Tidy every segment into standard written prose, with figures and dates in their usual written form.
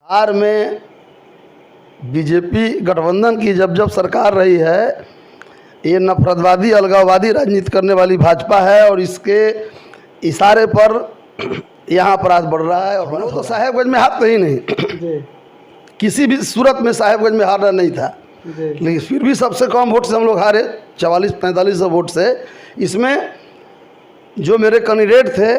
बिहार में बीजेपी गठबंधन की जब सरकार रही है, ये नफरतवादी अलगाववादी राजनीति करने वाली भाजपा है और इसके इशारे पर यहाँ अपराध बढ़ रहा है। और तो साहेबगंज में हारते ही नहीं, किसी भी सूरत में साहेबगंज में हारना नहीं था, लेकिन फिर भी सबसे कम वोट से हम लोग हारे, 44-45 वोट से। इसमें जो मेरे कैंडिडेट थे,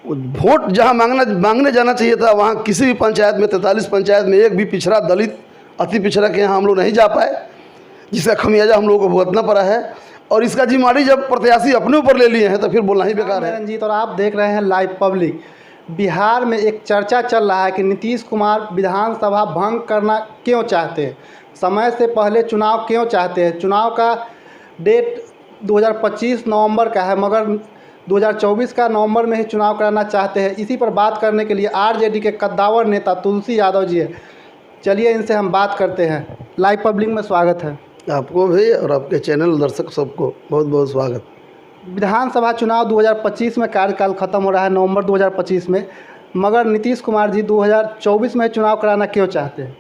वोट जहां मांगने जाना चाहिए था, वहां किसी भी पंचायत में 43 पंचायत में एक भी पिछड़ा, दलित, अति पिछड़ा के यहाँ हम लोग नहीं जा पाए, जिसका खमियाजा हम लोगों को भुगतना पड़ा है। और इसका जिम्मेदारी जब प्रत्याशी अपने ऊपर ले लिए हैं तो फिर बोलना ही बेकार है। रंजीत, और आप देख रहे हैं लाइव पब्लिक। बिहार में एक चर्चा चल रहा है कि नीतीश कुमार विधानसभा भंग करना क्यों चाहते हैं, समय से पहले चुनाव क्यों चाहते हैं। चुनाव का डेट 2025 नवंबर का है, मगर 2024 का नवंबर में ही चुनाव कराना चाहते हैं। इसी पर बात करने के लिए आरजेडी के कद्दावर नेता तुलसी यादव जी है। चलिए इनसे हम बात करते हैं। लाइव पब्लिक में स्वागत है आपको भी और आपके चैनल दर्शक सबको बहुत बहुत स्वागत। विधानसभा चुनाव 2025 में कार्यकाल खत्म हो रहा है, नवंबर 2025 में, मगर नीतीश कुमार जी 2024 में चुनाव कराना क्यों चाहते हैं।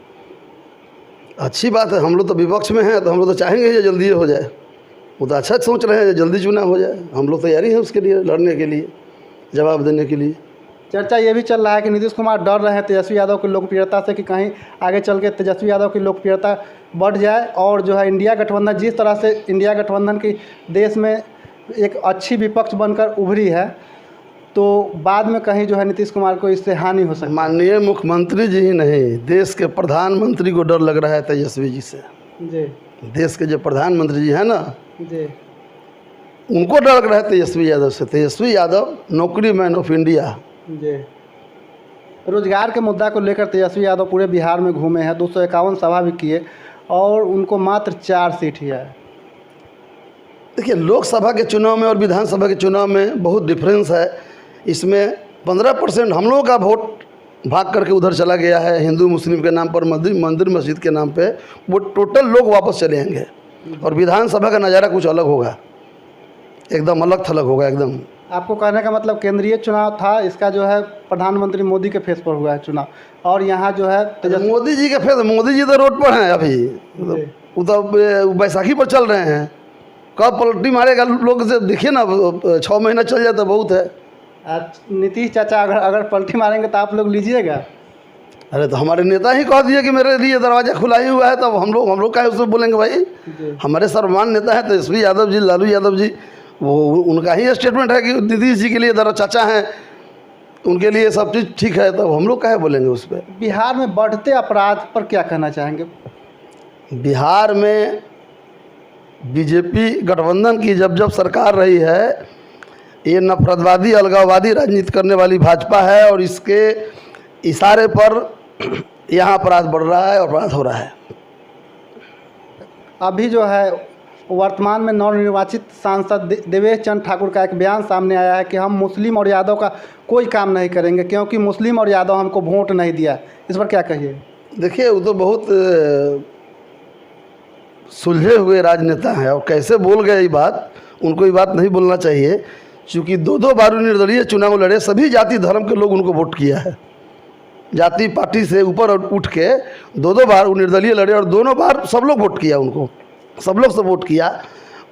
अच्छी बात है, हम लोग तो विपक्ष में हैं तो हम लोग तो चाहेंगे कि जल्दी हो जाए। वो तो अच्छा सोच रहे हैं, जल्दी चुनाव हो जाए। हम लोग तैयारी है उसके लिए, लड़ने के लिए, जवाब देने के लिए। चर्चा ये भी चल रहा है कि नीतीश कुमार डर रहे हैं तेजस्वी यादव की लोकप्रियता से, कि कहीं आगे चल के तेजस्वी यादव की लोकप्रियता बढ़ जाए और जो है इंडिया गठबंधन, जिस तरह से इंडिया गठबंधन की देश में एक अच्छी विपक्ष बनकर उभरी है, तो बाद में कहीं जो है नीतीश कुमार को इससे हानि हो सकती है। माननीय मुख्यमंत्री जी ही नहीं, देश के प्रधानमंत्री को डर लग रहा है तेजस्वी जी से। जी, देश के जो प्रधानमंत्री जी हैं ना, जी, उनको डर लग रहा है तेजस्वी यादव से। तेजस्वी यादव नौकरी मैन ऑफ इंडिया। जी, रोजगार के मुद्दा को लेकर तेजस्वी यादव पूरे बिहार में घूमे हैं, 251 सभा भी किए और उनको मात्र 4 सीट ही आए। देखिए, लोकसभा के चुनाव में और विधानसभा के चुनाव में बहुत डिफरेंस है। इसमें 15% हम लोगों का वोट भाग करके उधर चला गया है, हिंदू मुस्लिम के नाम पर, मंदिर मस्जिद के नाम पे। वो टोटल लोग वापस चले आएंगे और विधानसभा का नज़ारा कुछ अलग होगा, एकदम अलग थलग होगा एकदम। आपको कहने का मतलब केंद्रीय चुनाव था, इसका जो है प्रधानमंत्री मोदी के फेस पर हुआ है चुनाव, और यहाँ जो है मोदी जी के फेस, मोदी जी तो रोड पर हैं अभी, वो तो बैसाखी पर चल रहे हैं। कब पलटी मारेगा लोग से देखिए ना, 6 महीना चल जाता बहुत है। नीतीश चाचा अगर पलटी मारेंगे तो आप लोग लीजिएगा। अरे तो हमारे नेता ही कह दिए कि मेरे लिए दरवाज़ा खुला ही हुआ है, तब हम लोग काहे उसमें बोलेंगे भाई। हमारे सर्वमान नेता है तेजस्वी यादव जी, लालू यादव जी, वो उनका ही स्टेटमेंट है कि नीतीश जी के लिए चाचा हैं, उनके लिए सब चीज़ ठीक है, तब हम लोग काहे बोलेंगे उस पर। बिहार में बढ़ते अपराध पर क्या कहना चाहेंगे। बिहार में बीजेपी गठबंधन की जब सरकार रही है, ये नफरतवादी अलगाववादी राजनीति करने वाली भाजपा है और इसके इशारे पर यहाँ अपराध बढ़ रहा है और अपराध हो रहा है। अभी जो है वर्तमान में नवनिर्वाचित सांसद देवेश चंद्र ठाकुर का एक बयान सामने आया है कि हम मुस्लिम और यादव का कोई काम नहीं करेंगे क्योंकि मुस्लिम और यादव हमको वोट नहीं दिया। इस पर क्या कहिए। देखिए, वो तो बहुत सुलझे हुए राजनेता हैं और कैसे बोल गए ये बात, उनको ये बात नहीं बोलना चाहिए, क्योंकि 2 बार निर्दलीय चुनाव लड़े, सभी जाति धर्म के लोग उनको वोट किया है। जाति पार्टी से ऊपर उठ के 2 बार निर्दलीय लड़े और दोनों बार सब लोग वोट किया उनको, सब लोग सपोर्ट किया।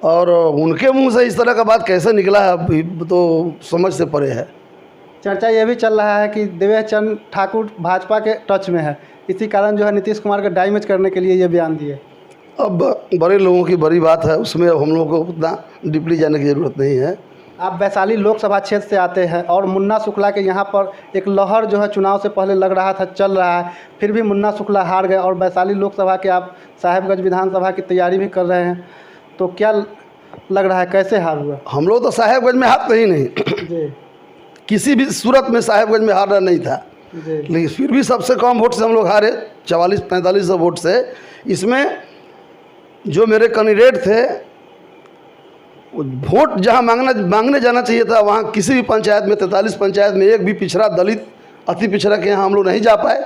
और उनके मुंह से इस तरह का बात कैसे निकला है तो समझ से परे है। चर्चा ये भी चल रहा है कि देवेश चंद्र ठाकुर भाजपा के टच में है, इसी कारण जो है नीतीश कुमार का डैमेज करने के लिए ये बयान दिए। अब बड़े लोगों की बड़ी बात है, उसमें हम लोगों को उतना डीपली जाने की ज़रूरत नहीं है। आप वैशाली लोकसभा क्षेत्र से आते हैं और मुन्ना शुक्ला के यहाँ पर एक लहर जो है चुनाव से पहले लग रहा था, चल रहा है, फिर भी मुन्ना शुक्ला हार गए और वैशाली लोकसभा के आप साहेबगंज विधानसभा की तैयारी भी कर रहे हैं, तो क्या लग रहा है, कैसे हार हुआ। हम लोग तो साहेबगंज में हारते ही नहीं, जी, किसी भी सूरत में साहेबगंज में हारना नहीं था, लेकिन फिर भी सबसे कम वोट से हम लोग हारे, 44-45 वोट से। इसमें जो मेरे कैंडिडेट थे, वोट जहां मांगने जाना चाहिए था, वहां किसी भी पंचायत में 43 पंचायत में एक भी पिछड़ा, दलित, अति पिछड़ा के यहाँ हम लोग नहीं जा पाए,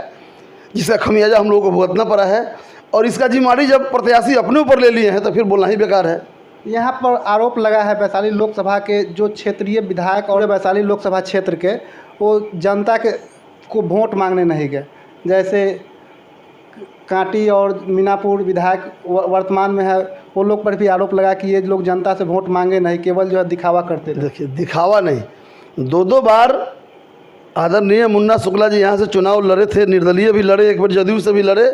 जिसका खमियाजा हम लोगों को भुगतना पड़ा है। और इसका जिम्मेदारी जब प्रत्याशी अपने ऊपर ले लिए हैं तो फिर बोलना ही बेकार है। यहाँ पर आरोप लगा है वैशाली लोकसभा के जो क्षेत्रीय विधायक और वैशाली लोकसभा क्षेत्र के, वो जनता के को वोट मांगने नहीं गए। जैसे कांटी और मीनापुर विधायक वर्तमान में है, वो लोग पर भी आरोप लगा कि ये लोग जनता से वोट मांगे नहीं, केवल जो है दिखावा करते थे। देखिए, दिखावा नहीं, 2 बार आदरणीय मुन्ना शुक्ला जी यहाँ से चुनाव लड़े थे, निर्दलीय भी लड़े, एक बार जदयू से भी लड़े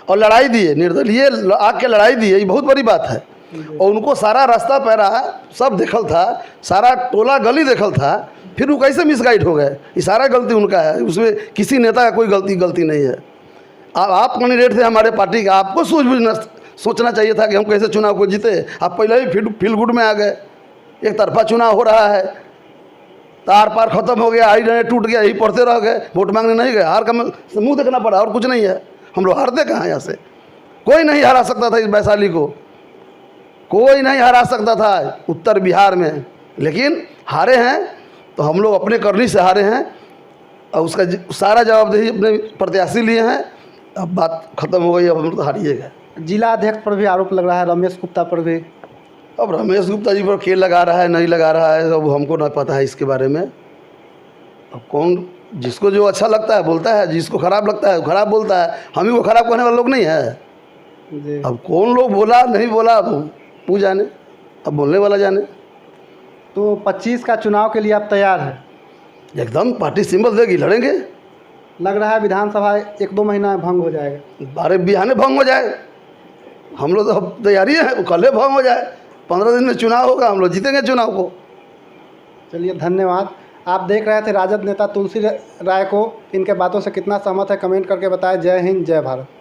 और लड़ाई दिए, निर्दलीय आके लड़ाई दिए, ये बहुत बड़ी बात है। और उनको सारा रास्ता पैरा सब देखल था, सारा टोला गली देखल था, फिर वो कैसे मिसगाइड हो गए? ये सारा गलती उनका है, उसमें किसी नेता का कोई गलती नहीं है। आप कैंडिडेट थे हमारे पार्टी का, आपको सूझबूझ सोचना चाहिए था कि हम कैसे चुनाव को जीते। आप पहले ही फील गुड में आ गए, एक तरफा चुनाव हो रहा है, तार पार खत्म हो गया, आई रहे टूट गया, यही पढ़ते रह गए, वोट मांगने नहीं गए, हार का मुंह देखना पड़ा और कुछ नहीं है। हम लोग हारते कहाँ? यहाँ से कोई नहीं हरा सकता था, इस वैशाली को कोई नहीं हरा सकता था उत्तर बिहार में, लेकिन हारे हैं तो हम लोग अपने करनी से हारे हैं और उसका सारा जवाबदेही अपने प्रत्याशी लिए हैं। अब बात खत्म हो गई, अब हम लोग तो हारिए गए। जिला अध्यक्ष पर भी आरोप लग रहा है, रमेश गुप्ता पर भी। अब रमेश गुप्ता जी पर खेल लगा रहा है नहीं लगा रहा है, अब हमको ना पता है इसके बारे में। अब कौन, जिसको जो अच्छा लगता है बोलता है, जिसको खराब लगता है खराब बोलता है। हम ही को खराब करने वाले लोग नहीं है जी। अब कौन लोग बोला नहीं बोला वो जाने, अब बोलने वाला जाने। तो 25 का चुनाव के लिए आप तैयार हैं? एकदम, पार्टी सिंबल देगी, लड़ेंगे। लग रहा है विधानसभा 1-2 महीना में भंग हो जाएगा। अरे बिहाने भंग हो जाए, हम लोग तो अब तैयारी है, वो कल भंग हो जाए। 15 दिन में चुनाव होगा, हम लोग जीतेंगे चुनाव को। चलिए, धन्यवाद। आप देख रहे थे राजद नेता तुलसी राय को। इनके बातों से कितना सहमत है कमेंट करके बताएं। जय हिंद, जय भारत।